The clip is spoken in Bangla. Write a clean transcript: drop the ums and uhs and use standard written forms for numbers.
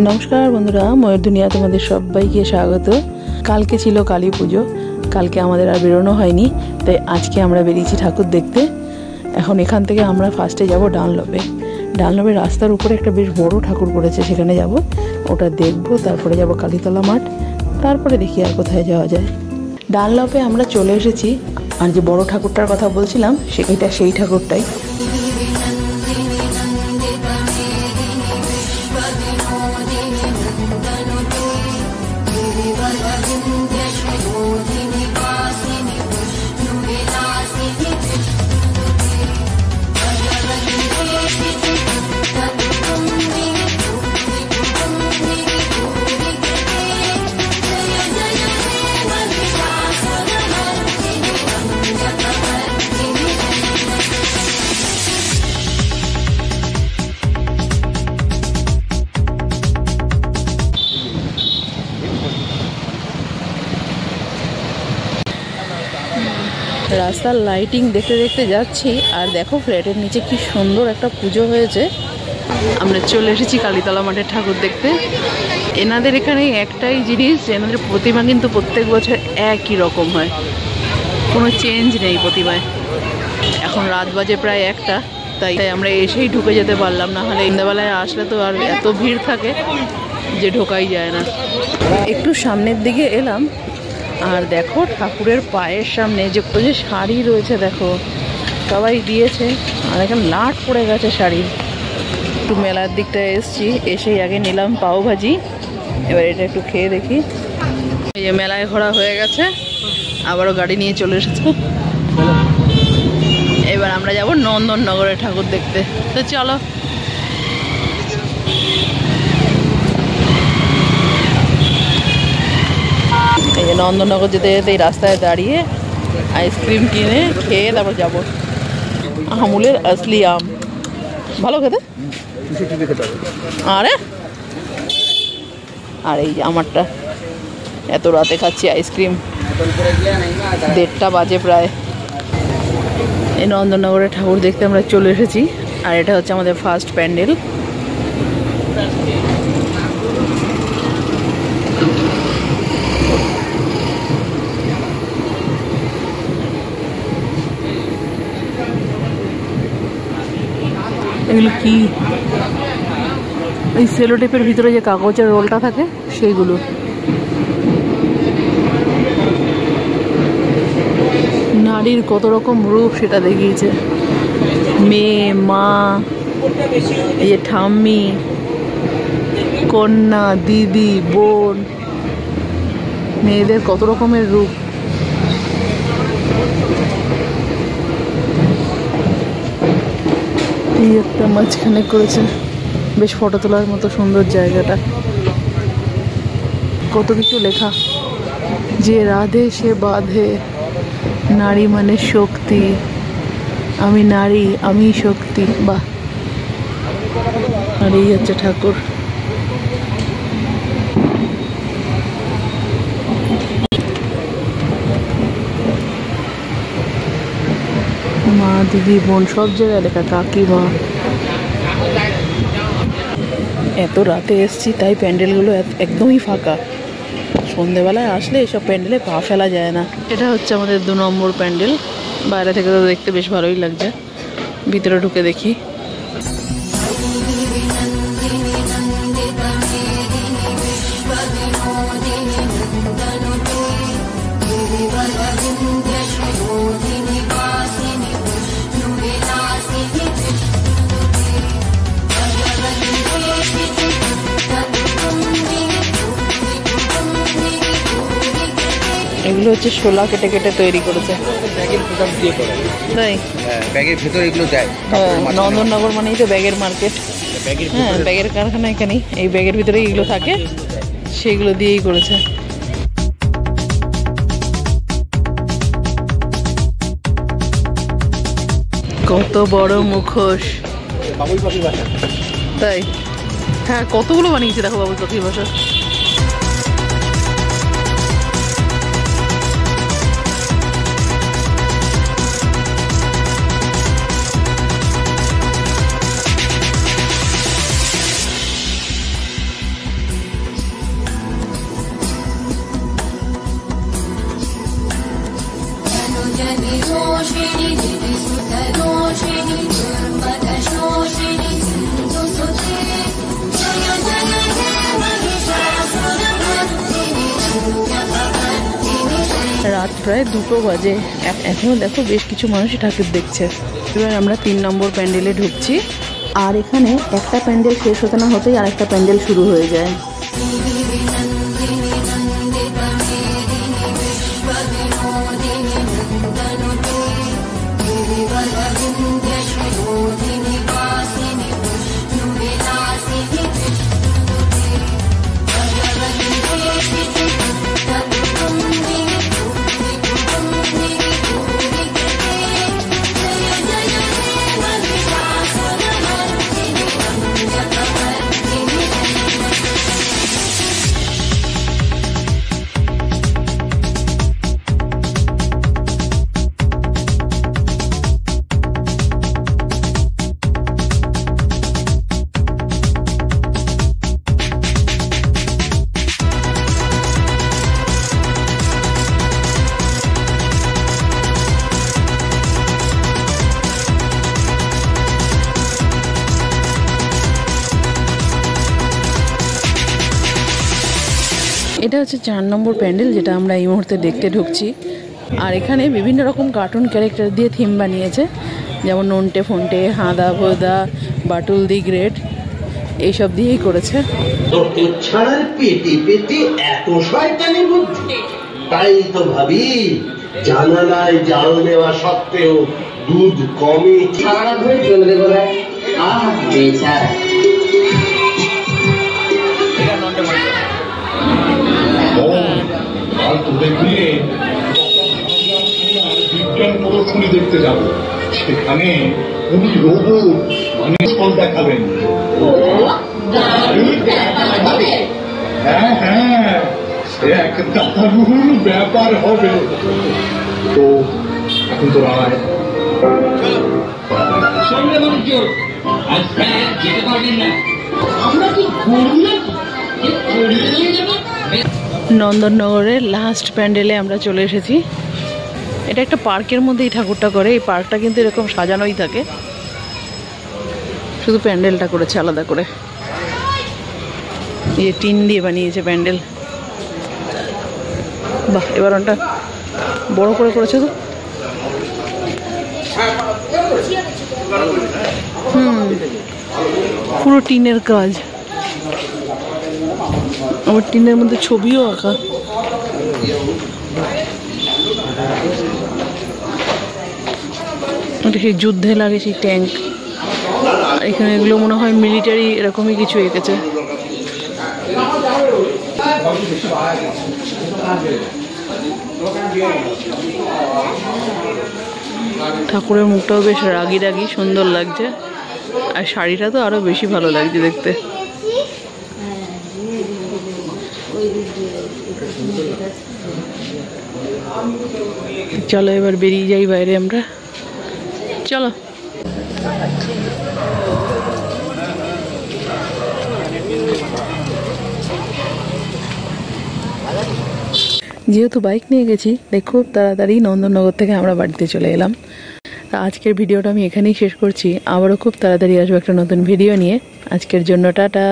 নমস্কার বন্ধুরা, ময়ূর দুনিয়া তোমাদের সবাইকে স্বাগত। কালকে ছিল কালী পুজো, কালকে আমাদের আর বেরোনো হয়নি, তাই আজকে আমরা বেরিয়েছি ঠাকুর দেখতে। এখন এখান থেকে আমরা ফার্স্টে যাব ডানলপে। ডানলপের রাস্তার উপরে একটা বেশ বড় ঠাকুর করেছে, সেখানে যাব, ওটা দেখব। তারপরে যাব কালীতলা মাঠ, তারপরে দেখি আর কোথায় যাওয়া যায়। ডানলপে আমরা চলে এসেছি। আর যে বড় ঠাকুরটার কথা বলছিলাম, এটা সেই ঠাকুরটাই। রাস্তার লাইটিং দেখতে দেখতে যাচ্ছি, আর দেখো ফ্ল্যাটের নিচে কি সুন্দর একটা পুজো হয়েছে। আমরা চলে এসেছি কালীতলা মাঠের ঠাকুর দেখতে। এনাদের এখানে একটাই জিনিস, এনাদের প্রতিমা কিন্তু প্রত্যেক বছর একই রকম হয়, কোনো চেঞ্জ নেই প্রতিমায়। এখন রাত বাজে প্রায় 1টা, তাই আমরা এসেই ঢুকে যেতে পারলাম না, হলে সন্ধ্যাবেলায় আসলে তো আর এত ভিড় থাকে যে ঢোকাই যায় না। একটু সামনের দিকে এলাম, আর দেখো ঠাকুরের পায়ের সামনে যে শাড়ি রয়েছে, দেখো সবাই দিয়েছে, আর এখানে লাট পড়ে গেছে শাড়ির। একটু মেলার দিকটায় এসছি, এসেই আগে নিলাম পাও ভাজি, এবার এটা একটু খেয়ে দেখি। এই যে মেলায় ঘোরা হয়ে গেছে, আবারও গাড়ি নিয়ে চলে এসেছে। এবার আমরা যাব নন্দননগরের ঠাকুর দেখতে, তো চলো। এই যে নন্দননগর যেতে যেতে এই রাস্তায় দাঁড়িয়ে আইসক্রিম কিনে খেয়ে তারপর যাবো। আমুলের আসলি আম, ভালো খেতে। আরে আর এই যে আমারটা, এত রাতে খাচ্ছি আইসক্রিম, 1:30 বাজে প্রায়। এই নন্দননগরের ঠাকুর দেখতে আমরা চলে এসেছি, আর এটা হচ্ছে আমাদের ফার্স্ট প্যান্ডেল। এগুলো কি? এই সেলো টেপের ভিতরে যে কাগজের রোলটা থাকে সেইগুলো। নারীর কত রকম রূপ সেটা দেখিয়েছে, মেয়ে, মা, এই যে ঠাম্মি, কন্যা, দিদি, বোন, মেয়েদের কত রকমের রূপ। এই একটা মাঝখানে করেছে, বেশ ফটো তোলার মতো সুন্দর জায়গাটা। কত কিছু লেখা, যে রাধে সে বাঁধে, নারী মানে শক্তি, আমি নারী আমি শক্তি। বাহ! আর এই হচ্ছে ঠাকুর। মা, দিদি, বোন, সব জায়গায় লেখা কাকিমা। এত রাতে এসছি, তাই প্যান্ডেলগুলো একদমই ফাঁকা। সন্ধেবেলায় আসলে এসব প্যান্ডেলে পা ফেলা যায় না। এটা হচ্ছে আমাদের 2 নম্বর প্যান্ডেল। বাইরে থেকে তো দেখতে বেশ ভালোই লাগছে, ভিতরে ঢুকে দেখি। এগুলো হচ্ছে শোলা কেটে কেটে তৈরি করেছে, তাই ব্যাগের ভেতরে এগুলো দেয়। নন্দননগর মানেই তো ব্যাগের মার্কেট। হ্যাঁ, ব্যাগের কারখানা এখানেই, এই ব্যাগের ভিতরেই এগুলো থাকে, সেগুলো দিয়েই করেছে। কত বড় মুখোশ, তাই হ্যাঁ, কতগুলো বানিয়েছে দেখো বাবুল পাখির বাসা। রাত প্রায় 2টো বাজে, এখনো দেখো বেশ কিছু মানুষই ঠাকুর দেখছে। এবার আমরা 3 নম্বর প্যান্ডেলে ঢুকছি। আর এখানে একটা প্যান্ডেল শেষ হতে না হতেই আরেকটা প্যান্ডেল শুরু হয়ে যায়। এটা হচ্ছে 4 নম্বর প্যান্ডেল, যেটা আমরা এই মুহূর্তে দেখতে ঢুকছি। আর এখানে বিভিন্ন রকম কার্টুন ক্যারেক্টার দিয়ে থিম বানিয়েছে, যেমন নন্টে ফন্টে, হাঁদা ভোদা, বাটুল দি গ্রেট, এইসব দিয়েই করেছে। পেটে পেটে এত শয়তানি বুদ্ধি, তাই তো ভাবি জানালায় জাল দেওয়া সত্ত্বেও দুধ কমে সারা ধরে চলে বলে বেচারা। বিজ্ঞান প্রদর্শনী দেখতে যাব, সেখানে উনি রোবট মানে দেখাবেন। হ্যাঁ হ্যাঁ, এক দারুণ ব্যাপার হবে। তো এখন তো রায় আমরা কি করলাম? নন্দননগরের লাস্ট প্যান্ডেলে আমরা চলে এসেছি। এটা একটা পার্কের মধ্যেই ঠাকুরটা করে। এই পার্কটা কিন্তু এরকম সাজানোই থাকে, শুধু প্যান্ডেলটা করেছে আলাদা করে। এই টিন দিয়ে বানিয়েছে প্যান্ডেল। বাহ, এবার ওটা বড় করে করেছে তো। পুরো টিনের কাজ, আমার টিনের মধ্যে ছবিও আঁকা। ওটা সেই যুদ্ধে লাগে সেই ট্যাঙ্ক। এখানে এগুলো মনে হয় মিলিটারি এরকমই কিছু এঁকেছে। ঠাকুরের মুখটাও বেশ রাগি রাগি সুন্দর লাগছে, আর শাড়িটা তো আরো বেশি ভালো লাগছে দেখতে। চলো এবার বেরিয়ে যাই বাইরে আমরা। চলো। যেহেতু বাইক নিয়ে গেছি, তাই খুব তাড়াতাড়ি নন্দননগর থেকে আমরা বাড়িতে চলে এলাম। আজকের ভিডিওটা আমি এখানেই শেষ করছি। আবারও খুব তাড়াতাড়ি আসবো একটা নতুন ভিডিও নিয়ে। আজকের জন্য টাটা।